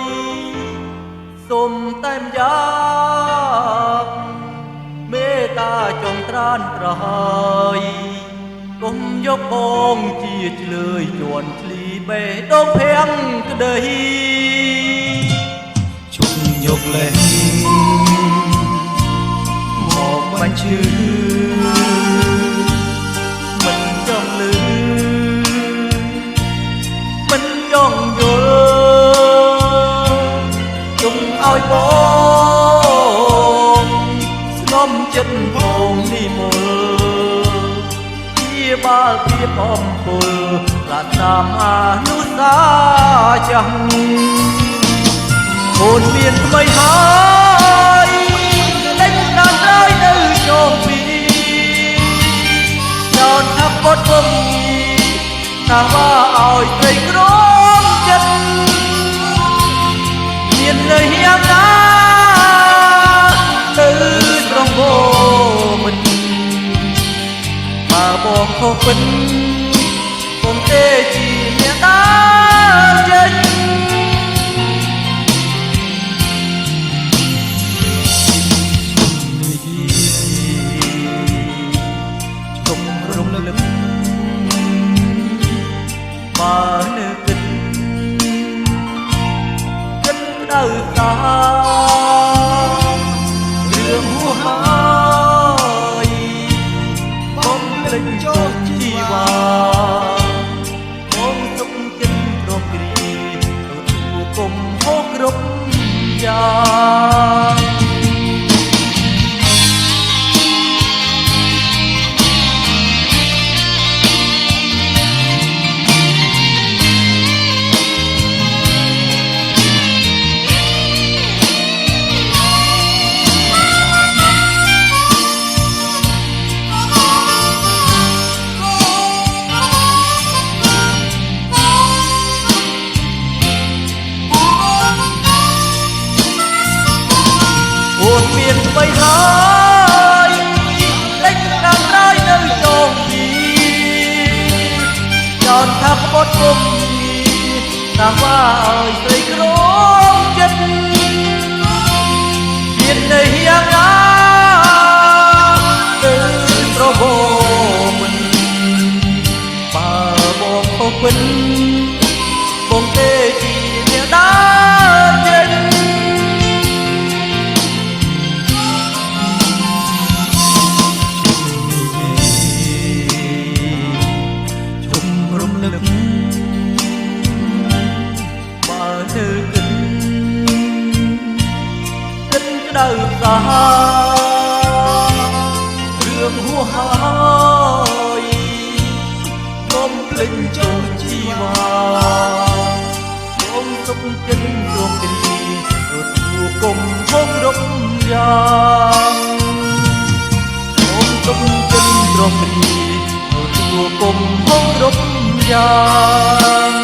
យសូមតែម្យ៉ាងមេត្តាចងត្រានត្រហើយកុំយកបងជាឆ្លើយជន់ឆ្លីបេះដូងភាំងក្ដីជុំយកលេងមកបាញ់ឈឺមិនចង់លឺមិនចង់យល់ជុំឲ្យបងស្ងំចិត្តបងនេះមលជាបាល់ពីបំពុលរាតាមអនុសាចាំអូនមានថ្មីហើយលេចដល់ហើយនៅជុំពីចោតថាពុតពុំថាว่าឲ្យស្រីក្រមចិត្តមាននៅយ៉ាងណាទៅត្រង់បងមិនបើបងខុសពិនគង់ទេជាអ្នកតាចេញបើនៅគិតក្តៅតារឿងហួហើយបំភ្លេចចោលជីវ៉ាបងទុកចិត្តរំគ្រីទៅគុំហូរគ្រប់យ៉ាងអូនមានថ្មីហើយលេចដល់ហើយនៅចងពីចោតថាប្បត់គុំថាว่าឲ្យស្រីក្រមចិត្តមាននៅយ៉ាងណាទៅប្រវោមិនបើបងខុសពិនបងទេជាអ្នកដាចេញបើទៅគិតក្តៅសារឿងហួហើយបំភ្លេចចូលជីវ៉ាបងទុកចិត្តរំគ្រីទៅគុំហងរំយ៉ាងបងទុកចិត្តរំគ្រីទៅគុំហងរំយ៉ាង